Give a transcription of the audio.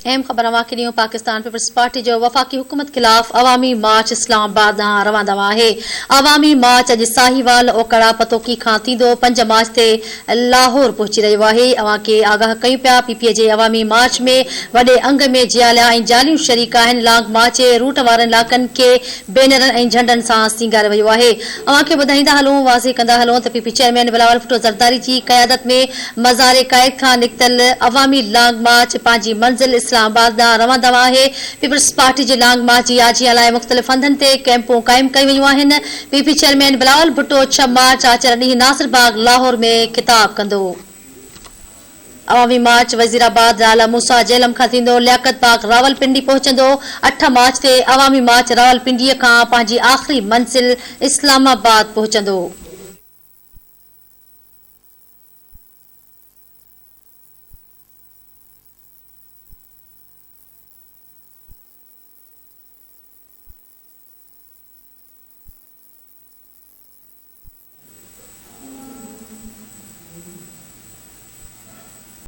अहम ख़बर अवांखे ॾियूं। पाकिस्तान पीपल्स पार्टी जो वफ़ाक़ी हुकूमत खिलाफ़ अवामी मार्च इस्लामाबाद ॾांहुं रवाना आहे। अवामी मार्च अॼु साहिवाल ओकड़ा पतोकी खां थींदो 5 मार्च ते लाहौर पहुची रहियो आहे। अवांखे आगाह कयूं पिया। पीपीए जे अवामी मार्च में वॾे अंग में जियालिया ऐं जालियूं शरीक आहिनि। लॉन्ग मार्च जे रूट वारनि इलाक़नि खे बैनरनि ऐं झंडनि सां सींगारियो वियो आहे। अवांखे ॿुधाईंदा हलूं, वाज़े कंदा हलूं त पीपी चेयरमैन बिलावल भुट्टो ज़रदारी जी क़यादत में मज़ार क़ाइद खां निकितल अवामी लॉन्ग मार्च पंहिंजी मंज़िल इस्लामाबाद ॾांहुं रवाना आहे। पीपल्स पार्टी जे लॉन्ग मार्च जी आजिया लाइ मुख़्तलिफ़ हंधनि ते कैंपूं क़ाइम कयूं वयूं आहिनि। पीपी चेयरमैन बिलावल भुट्टो 6 मार्च आचर ॾींहुं नासिरबाग लाहौर में ख़िताब कंदो। अवामी मार्च वज़ीराबाद राला मूसा जेलम खां थींदो लियाकत बाग रावलपिंडी पहुचंदो। 8 मार्च ते अवामी मार्च रावलपिंडीअ खां पंहिंजी आख़िरी मंज़िल इस्लामाबाद पहुचंदो।